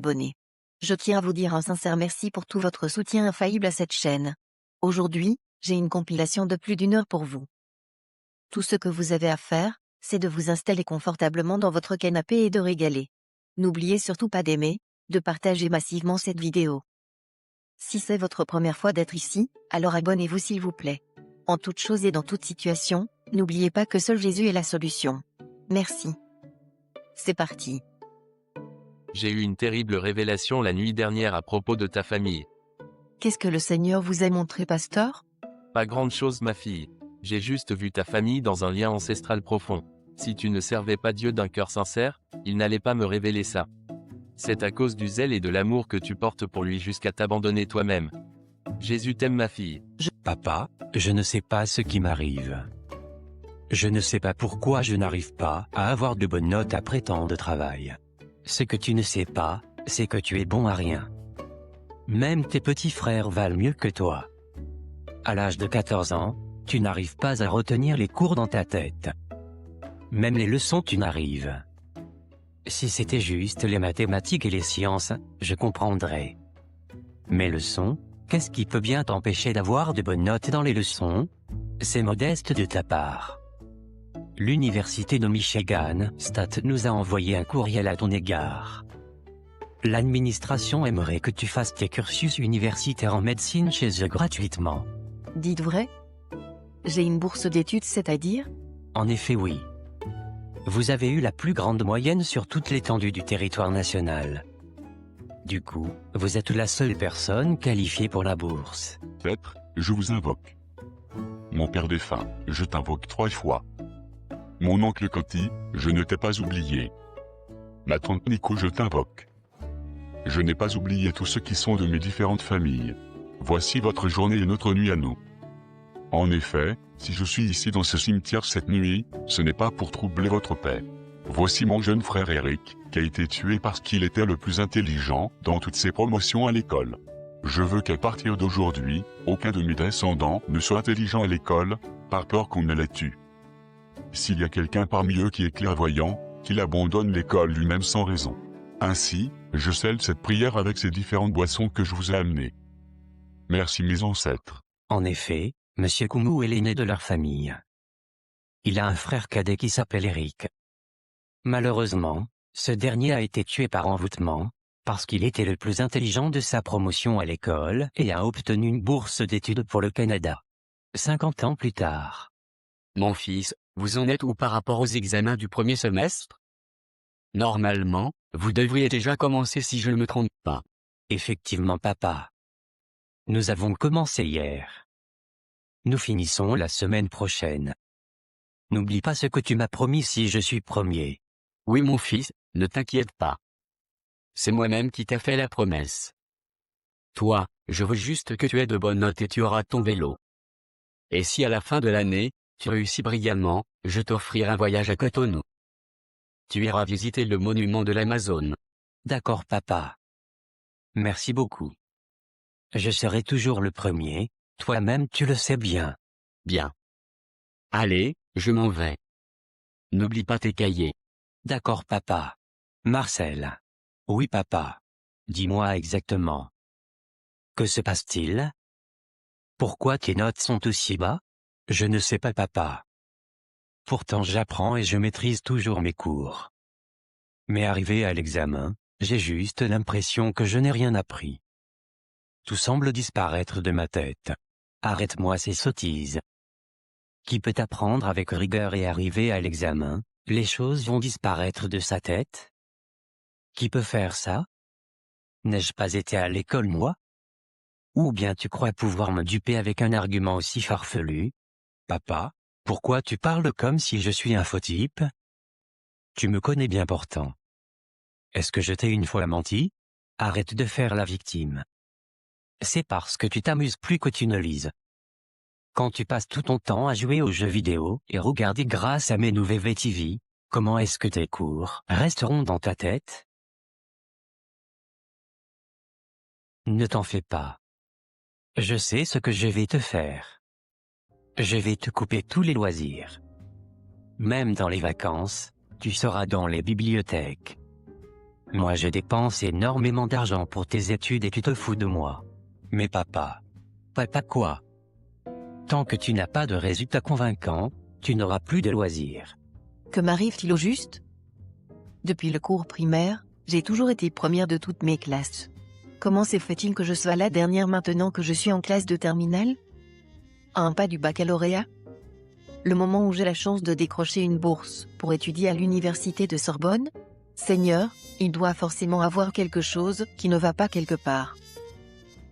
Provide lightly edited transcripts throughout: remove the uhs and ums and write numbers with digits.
Abonnés. Je tiens à vous dire un sincère merci pour tout votre soutien infaillible à cette chaîne. Aujourd'hui, j'ai une compilation de plus d'1 heure pour vous. Tout ce que vous avez à faire, c'est de vous installer confortablement dans votre canapé et de régaler. N'oubliez surtout pas d'aimer, de partager massivement cette vidéo. Si c'est votre première fois d'être ici, alors abonnez-vous s'il vous plaît. En toute chose et dans toute situation, n'oubliez pas que seul Jésus est la solution. Merci. C'est parti. J'ai eu une terrible révélation la nuit dernière à propos de ta famille. Qu'est-ce que le Seigneur vous a montré, pasteur? Pas grande chose, ma fille. J'ai juste vu ta famille dans un lien ancestral profond. Si tu ne servais pas Dieu d'un cœur sincère, il n'allait pas me révéler ça. C'est à cause du zèle et de l'amour que tu portes pour lui jusqu'à t'abandonner toi-même. Jésus t'aime, ma fille. Papa, je ne sais pas ce qui m'arrive. Je ne sais pas pourquoi je n'arrive pas à avoir de bonnes notes après tant de travail. Ce que tu ne sais pas, c'est que tu es bon à rien. Même tes petits frères valent mieux que toi. À l'âge de 14 ans, tu n'arrives pas à retenir les cours dans ta tête. Même les leçons tu n'arrives. Si c'était juste les mathématiques et les sciences, je comprendrais. Mais leçons, qu'est-ce qui peut bien t'empêcher d'avoir de bonnes notes dans les leçons? C'est modeste de ta part. L'université de Michigan State nous a envoyé un courriel à ton égard. L'administration aimerait que tu fasses tes cursus universitaires en médecine chez eux gratuitement. Dites vrai? J'ai une bourse d'études, c'est-à-dire? En effet, oui. Vous avez eu la plus grande moyenne sur toute l'étendue du territoire national. Du coup, vous êtes la seule personne qualifiée pour la bourse. Pêtre, je vous invoque. Mon père défunt, je t'invoque 3 fois. Mon oncle Coty, je ne t'ai pas oublié. Ma tante Nico, je t'invoque. Je n'ai pas oublié tous ceux qui sont de mes différentes familles. Voici votre journée et notre nuit à nous. En effet, si je suis ici dans ce cimetière cette nuit, ce n'est pas pour troubler votre paix. Voici mon jeune frère Eric, qui a été tué parce qu'il était le plus intelligent dans toutes ses promotions à l'école. Je veux qu'à partir d'aujourd'hui, aucun de mes descendants ne soit intelligent à l'école, par peur qu'on ne les tue. S'il y a quelqu'un parmi eux qui est clairvoyant, qu'il abandonne l'école lui-même sans raison. Ainsi, je scelle cette prière avec ces différentes boissons que je vous ai amenées. Merci mes ancêtres. En effet, Monsieur Koumou est l'aîné de leur famille. Il a un frère cadet qui s'appelle Eric. Malheureusement, ce dernier a été tué par envoûtement, parce qu'il était le plus intelligent de sa promotion à l'école et a obtenu une bourse d'études pour le Canada. 50 ans plus tard. Mon fils, vous en êtes où par rapport aux examens du premier semestre? Normalement, vous devriez déjà commencer si je ne me trompe pas. Effectivement, papa. Nous avons commencé hier. Nous finissons la semaine prochaine. N'oublie pas ce que tu m'as promis si je suis premier. Oui mon fils, ne t'inquiète pas. C'est moi-même qui t'ai fait la promesse. Toi, je veux juste que tu aies de bonnes notes et tu auras ton vélo. Et si à la fin de l'année, tu réussis brillamment, je t'offrirai un voyage à Cotonou. Tu iras visiter le monument de l'Amazone. D'accord, papa. Merci beaucoup. Je serai toujours le premier, toi-même tu le sais bien. Bien. Allez, je m'en vais. N'oublie pas tes cahiers. D'accord, papa. Marcel. Oui, papa. Dis-moi exactement. Que se passe-t-il? Pourquoi tes notes sont aussi bas? Je ne sais pas, papa. Pourtant j'apprends et je maîtrise toujours mes cours. Mais arrivé à l'examen, j'ai juste l'impression que je n'ai rien appris. Tout semble disparaître de ma tête. Arrête-moi ces sottises. Qui peut apprendre avec rigueur et arriver à l'examen, les choses vont disparaître de sa tête? Qui peut faire ça? N'ai-je pas été à l'école moi? Ou bien tu crois pouvoir me duper avec un argument aussi farfelu? Papa, pourquoi tu parles comme si je suis un faux type? Tu me connais bien pourtant. Est-ce que je t'ai une fois menti? Arrête de faire la victime. C'est parce que tu t'amuses plus que tu ne lises. Quand tu passes tout ton temps à jouer aux jeux vidéo et regarder grâce à mes nouvelles VTV, comment est-ce que tes cours resteront dans ta tête? Ne t'en fais pas. Je sais ce que je vais te faire. Je vais te couper tous les loisirs. Même dans les vacances, tu seras dans les bibliothèques. Moi je dépense énormément d'argent pour tes études et tu te fous de moi. Mais papa. Papa quoi? Tant que tu n'as pas de résultats convaincants, tu n'auras plus de loisirs. Que m'arrive-t-il au juste? Depuis le cours primaire, j'ai toujours été première de toutes mes classes. Comment se fait-il que je sois la dernière maintenant que je suis en classe de terminale? À un pas du baccalauréat? Le moment où j'ai la chance de décrocher une bourse pour étudier à l'université de Sorbonne? Seigneur, il doit forcément avoir quelque chose qui ne va pas quelque part.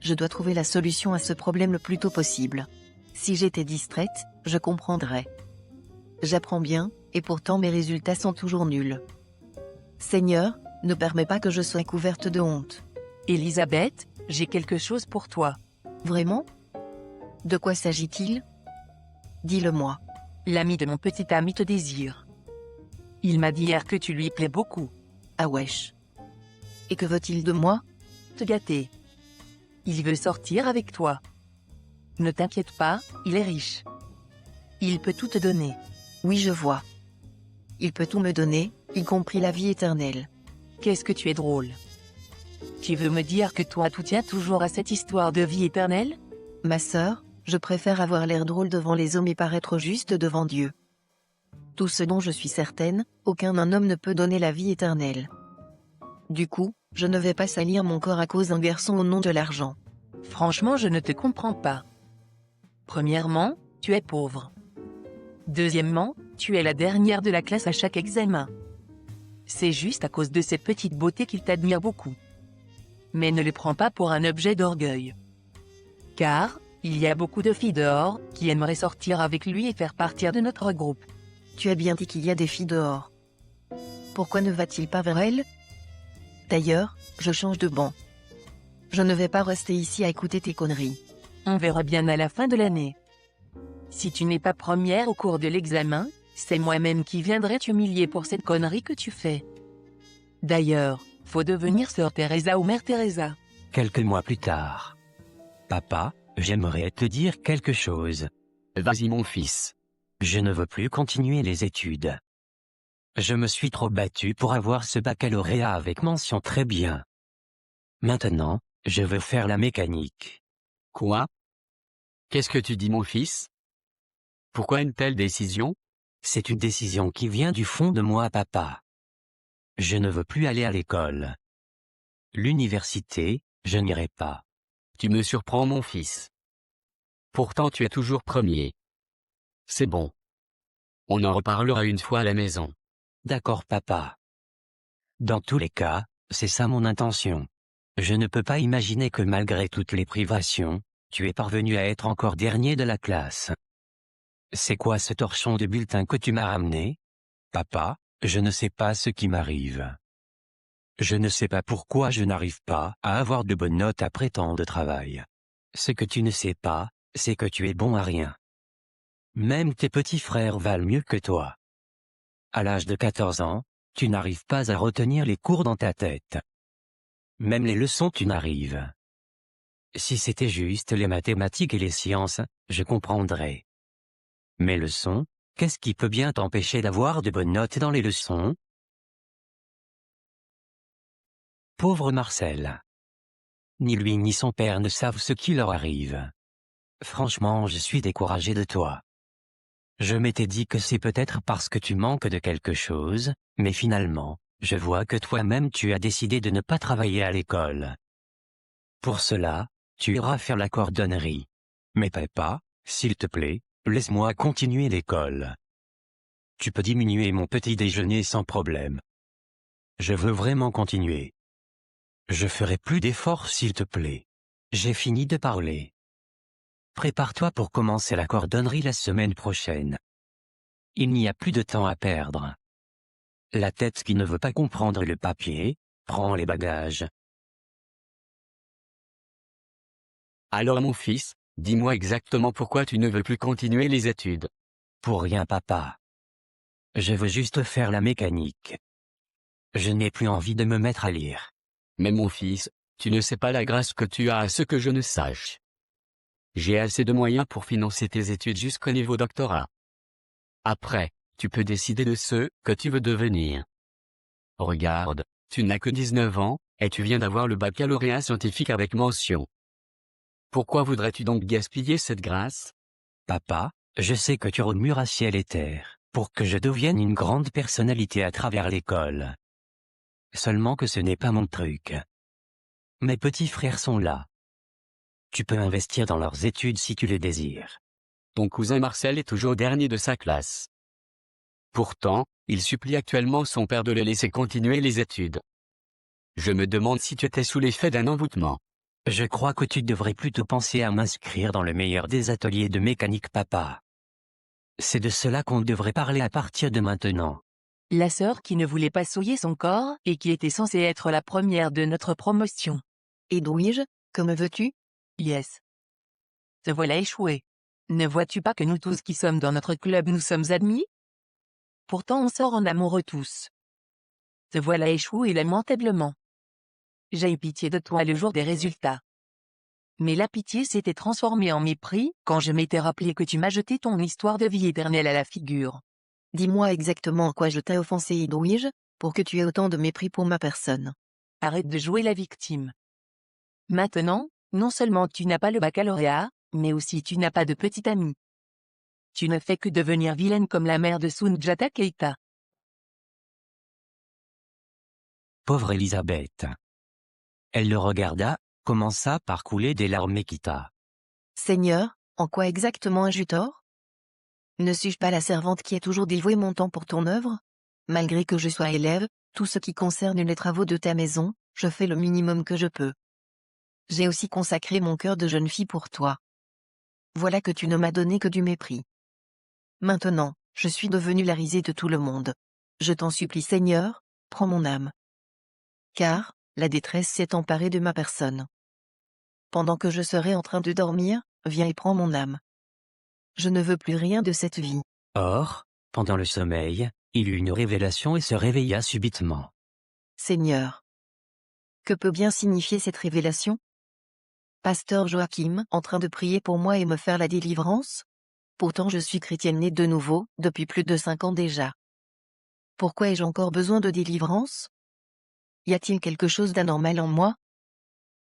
Je dois trouver la solution à ce problème le plus tôt possible. Si j'étais distraite, je comprendrais. J'apprends bien, et pourtant mes résultats sont toujours nuls. Seigneur, ne permets pas que je sois couverte de honte. Elisabeth, j'ai quelque chose pour toi. Vraiment? De quoi s'agit-il? Dis-le-moi. L'ami de mon petit ami te désire. Il m'a dit hier que tu lui plais beaucoup. Ah wesh. Et que veut-il de moi? Te gâter. Il veut sortir avec toi. Ne t'inquiète pas, il est riche. Il peut tout te donner. Oui, je vois. Il peut tout me donner, y compris la vie éternelle. Qu'est-ce que tu es drôle. Tu veux me dire que toi tout tient toujours à cette histoire de vie éternelle? Ma sœur, je préfère avoir l'air drôle devant les hommes et paraître juste devant Dieu. Tout ce dont je suis certaine, aucun homme ne peut donner la vie éternelle. Du coup, je ne vais pas salir mon corps à cause d'un garçon au nom de l'argent. Franchement, je ne te comprends pas. Premièrement, tu es pauvre. Deuxièmement, tu es la dernière de la classe à chaque examen. C'est juste à cause de cette petite beauté qu'il t'admire beaucoup. Mais ne les prends pas pour un objet d'orgueil. Car, il y a beaucoup de filles dehors qui aimeraient sortir avec lui et faire partie de notre groupe. Tu as bien dit qu'il y a des filles dehors. Pourquoi ne va-t-il pas vers elles? D'ailleurs, je change de banc. Je ne vais pas rester ici à écouter tes conneries. On verra bien à la fin de l'année. Si tu n'es pas première au cours de l'examen, c'est moi-même qui viendrai t'humilier pour cette connerie que tu fais. D'ailleurs, faut devenir sœur Teresa ou mère Teresa. Quelques mois plus tard. Papa, j'aimerais te dire quelque chose. Vas-y mon fils. Je ne veux plus continuer les études. Je me suis trop battu pour avoir ce baccalauréat avec mention très bien. Maintenant, je veux faire la mécanique. Quoi? Qu'est-ce que tu dis mon fils? Pourquoi une telle décision? C'est une décision qui vient du fond de moi, papa. Je ne veux plus aller à l'école. L'université, je n'irai pas. Tu me surprends mon fils. Pourtant tu es toujours premier. C'est bon. On en reparlera une fois à la maison. D'accord papa. Dans tous les cas, c'est ça mon intention. Je ne peux pas imaginer que malgré toutes les privations, tu es parvenu à être encore dernier de la classe. C'est quoi ce torchon de bulletin que tu m'as ramené? Papa, je ne sais pas ce qui m'arrive. Je ne sais pas pourquoi je n'arrive pas à avoir de bonnes notes après tant de travail. Ce que tu ne sais pas, c'est que tu es bon à rien. Même tes petits frères valent mieux que toi. À l'âge de 14 ans, tu n'arrives pas à retenir les cours dans ta tête. Même les leçons tu n'arrives. Si c'était juste les mathématiques et les sciences, je comprendrais. Mais leçons, qu'est-ce qui peut bien t'empêcher d'avoir de bonnes notes dans les leçons? Pauvre Marcel. Ni lui ni son père ne savent ce qui leur arrive. Franchement, je suis découragé de toi. Je m'étais dit que c'est peut-être parce que tu manques de quelque chose, mais finalement, je vois que toi-même tu as décidé de ne pas travailler à l'école. Pour cela, tu iras faire la cordonnerie. Mais papa, s'il te plaît, laisse-moi continuer l'école. Tu peux diminuer mon petit déjeuner sans problème. Je veux vraiment continuer. Je ferai plus d'efforts s'il te plaît. J'ai fini de parler. Prépare-toi pour commencer la cordonnerie la semaine prochaine. Il n'y a plus de temps à perdre. La tête qui ne veut pas comprendre le papier, prends les bagages. Alors mon fils, dis-moi exactement pourquoi tu ne veux plus continuer les études. Pour rien papa. Je veux juste faire la mécanique. Je n'ai plus envie de me mettre à lire. Mais mon fils, tu ne sais pas la grâce que tu as à ce que je ne sache. J'ai assez de moyens pour financer tes études jusqu'au niveau doctorat. Après, tu peux décider de ce que tu veux devenir. Regarde, Tu n'as que 19 ans, et tu viens d'avoir le baccalauréat scientifique avec mention. Pourquoi voudrais-tu donc gaspiller cette grâce? Papa, je sais que tu remueras ciel et terre, pour que je devienne une grande personnalité à travers l'école. Seulement que ce n'est pas mon truc. Mes petits frères sont là. Tu peux investir dans leurs études si tu le désires. Ton cousin Marcel est toujours dernier de sa classe. Pourtant, il supplie actuellement son père de le laisser continuer les études. Je me demande si tu étais sous l'effet d'un envoûtement. Je crois que tu devrais plutôt penser à m'inscrire dans le meilleur des ateliers de mécanique, papa. C'est de cela qu'on devrait parler à partir de maintenant. La sœur qui ne voulait pas souiller son corps et qui était censée être la première de notre promotion. Et d'où-je, que me veux-tu? Yes. Te voilà échoué. Ne vois-tu pas que nous tous qui sommes dans notre club nous sommes admis? Pourtant on sort en amoureux tous. Te voilà échoué lamentablement. J'ai eu pitié de toi le jour des résultats. Mais la pitié s'était transformée en mépris quand je m'étais rappelé que tu m'as jeté ton histoire de vie éternelle à la figure. Dis-moi exactement en quoi je t'ai offensé et d'où-je, pour que tu aies autant de mépris pour ma personne. Arrête de jouer la victime. Maintenant, non seulement tu n'as pas le baccalauréat, mais aussi tu n'as pas de petite amie. Tu ne fais que devenir vilaine comme la mère de Soundiata Keita. Pauvre Elisabeth. Elle le regarda, commença par couler des larmes et quitta. Seigneur, en quoi exactement ai-je eu tort? Ne suis-je pas la servante qui a toujours dévoué mon temps pour ton œuvre? Malgré que je sois élève, tout ce qui concerne les travaux de ta maison, je fais le minimum que je peux. J'ai aussi consacré mon cœur de jeune fille pour toi. Voilà que tu ne m'as donné que du mépris. Maintenant, je suis devenue la risée de tout le monde. Je t'en supplie, Seigneur, prends mon âme. Car, la détresse s'est emparée de ma personne. Pendant que je serai en train de dormir, viens et prends mon âme. Je ne veux plus rien de cette vie. Or, pendant le sommeil, il eut une révélation et se réveilla subitement. Seigneur. Que peut bien signifier cette révélation? Pasteur Joachim, en train de prier pour moi et me faire la délivrance? Pourtant je suis chrétienne née de nouveau, depuis plus de 5 ans déjà. Pourquoi ai-je encore besoin de délivrance? Y a-t-il quelque chose d'anormal en moi?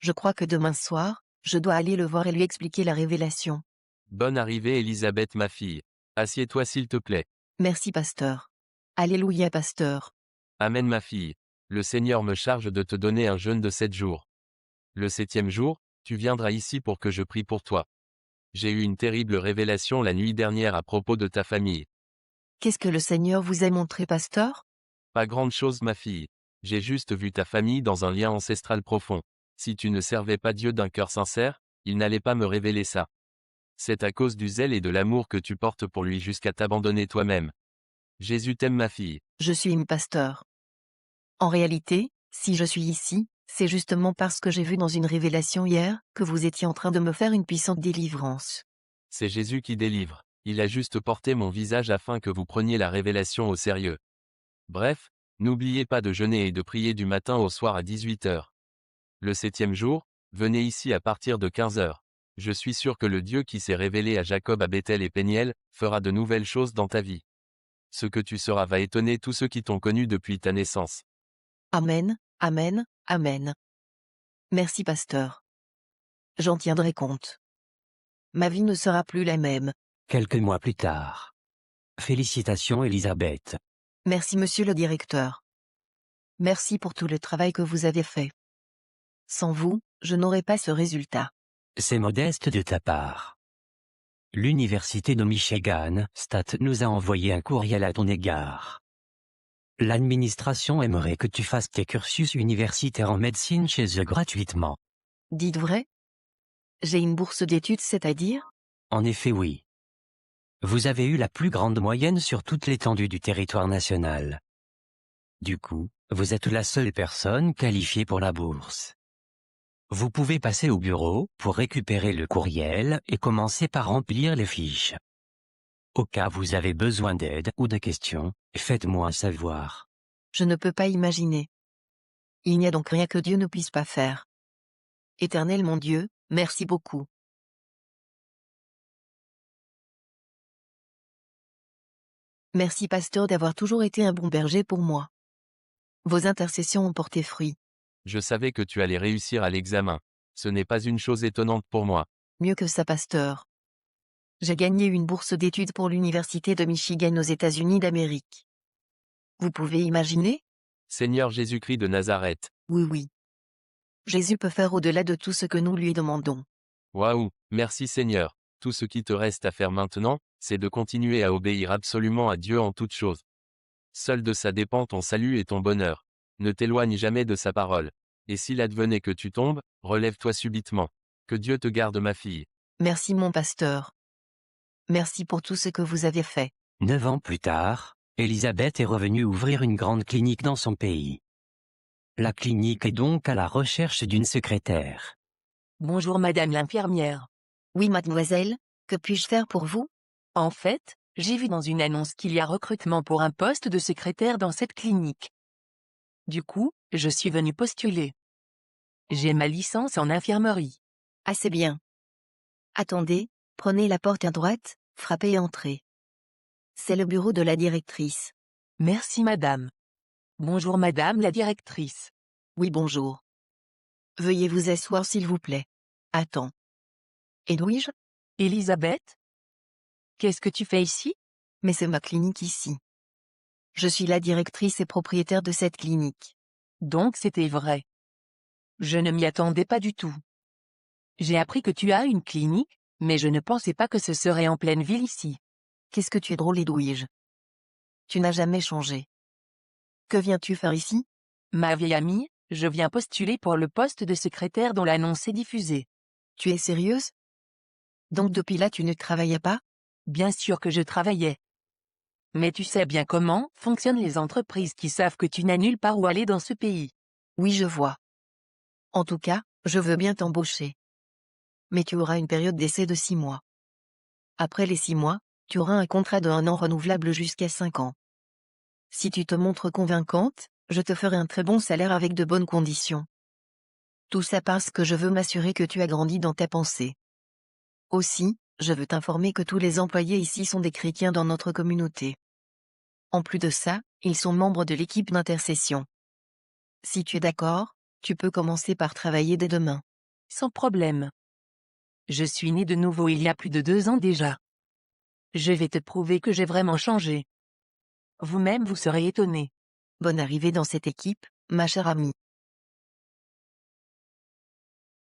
Je crois que demain soir, je dois aller le voir et lui expliquer la révélation. Bonne arrivée Elisabeth ma fille. Assieds-toi s'il te plaît. Merci pasteur. Alléluia pasteur. Amen ma fille. Le Seigneur me charge de te donner un jeûne de 7 jours. Le 7e jour, tu viendras ici pour que je prie pour toi. J'ai eu une terrible révélation la nuit dernière à propos de ta famille. Qu'est-ce que le Seigneur vous a montré pasteur? Pas grande chose ma fille. J'ai juste vu ta famille dans un lien ancestral profond. Si tu ne servais pas Dieu d'un cœur sincère, il n'allait pas me révéler ça. C'est à cause du zèle et de l'amour que tu portes pour lui jusqu'à t'abandonner toi-même. Jésus t'aime ma fille. Je suis une pasteur. En réalité, si je suis ici, c'est justement parce que j'ai vu dans une révélation hier que vous étiez en train de me faire une puissante délivrance. C'est Jésus qui délivre. Il a juste porté mon visage afin que vous preniez la révélation au sérieux. Bref, n'oubliez pas de jeûner et de prier du matin au soir à 18h. Le 7e jour, venez ici à partir de 15h. Je suis sûr que le Dieu qui s'est révélé à Jacob à Bethel et Péniel, fera de nouvelles choses dans ta vie. Ce que tu seras va étonner tous ceux qui t'ont connu depuis ta naissance. Amen, amen, amen. Merci pasteur. J'en tiendrai compte. Ma vie ne sera plus la même. Quelques mois plus tard. Félicitations Elisabeth. Merci monsieur le directeur. Merci pour tout le travail que vous avez fait. Sans vous, je n'aurais pas ce résultat. C'est modeste de ta part. L'Université de Michigan, State nous a envoyé un courriel à ton égard. L'administration aimerait que tu fasses tes cursus universitaires en médecine chez eux gratuitement. Dites vrai? J'ai une bourse d'études, c'est-à-dire? En effet oui. Vous avez eu la plus grande moyenne sur toute l'étendue du territoire national. Du coup, vous êtes la seule personne qualifiée pour la bourse. Vous pouvez passer au bureau pour récupérer le courriel et commencer par remplir les fiches. Au cas où vous avez besoin d'aide ou de questions, faites-moi savoir. Je ne peux pas imaginer. Il n'y a donc rien que Dieu ne puisse pas faire. Éternel mon Dieu, merci beaucoup. Merci pasteur d'avoir toujours été un bon berger pour moi. Vos intercessions ont porté fruit. Je savais que tu allais réussir à l'examen. Ce n'est pas une chose étonnante pour moi. Mieux que ça, pasteur. J'ai gagné une bourse d'études pour l'Université de Michigan aux États-Unis d'Amérique. Vous pouvez imaginer? Seigneur Jésus-Christ de Nazareth. Oui, oui. Jésus peut faire au-delà de tout ce que nous lui demandons. Waouh, merci Seigneur. Tout ce qui te reste à faire maintenant, c'est de continuer à obéir absolument à Dieu en toutes choses. Seul de ça dépend ton salut et ton bonheur. Ne t'éloigne jamais de sa parole. Et s'il advenait que tu tombes, relève-toi subitement. Que Dieu te garde, ma fille. Merci mon pasteur. Merci pour tout ce que vous avez fait. 9 ans plus tard, Elisabeth est revenue ouvrir une grande clinique dans son pays. La clinique est donc à la recherche d'une secrétaire. Bonjour madame l'infirmière. Oui, mademoiselle, que puis-je faire pour vous? En fait, j'ai vu dans une annonce qu'il y a recrutement pour un poste de secrétaire dans cette clinique. Du coup, je suis venue postuler. J'ai ma licence en infirmerie. Ah, c'est bien. Attendez, prenez la porte à droite, frappez et entrez. C'est le bureau de la directrice. Merci madame. Bonjour madame la directrice. Oui, bonjour. Veuillez vous asseoir s'il vous plaît. Attends. Edwige? Elisabeth? Qu'est-ce que tu fais ici? Mais c'est ma clinique ici. Je suis la directrice et propriétaire de cette clinique. Donc c'était vrai. Je ne m'y attendais pas du tout. J'ai appris que tu as une clinique, mais je ne pensais pas que ce serait en pleine ville ici. Qu'est-ce que tu es drôle, Edwige. Tu n'as jamais changé. Que viens-tu faire ici? Ma vieille amie, je viens postuler pour le poste de secrétaire dont l'annonce est diffusée. Tu es sérieuse? Donc depuis là tu ne travaillais pas? Bien sûr que je travaillais. Mais tu sais bien comment fonctionnent les entreprises qui savent que tu n'as nulle part où aller dans ce pays. Oui, je vois. En tout cas, je veux bien t'embaucher. Mais tu auras une période d'essai de 6 mois. Après les 6 mois, tu auras un contrat de 1 an renouvelable jusqu'à 5 ans. Si tu te montres convaincante, je te ferai un très bon salaire avec de bonnes conditions. Tout ça parce que je veux m'assurer que tu as grandi dans ta pensée. Aussi, je veux t'informer que tous les employés ici sont des chrétiens dans notre communauté. En plus de ça, ils sont membres de l'équipe d'intercession. Si tu es d'accord, tu peux commencer par travailler dès demain. Sans problème. Je suis née de nouveau il y a plus de 2 ans déjà. Je vais te prouver que j'ai vraiment changé. Vous-même vous serez étonné. Bonne arrivée dans cette équipe, ma chère amie.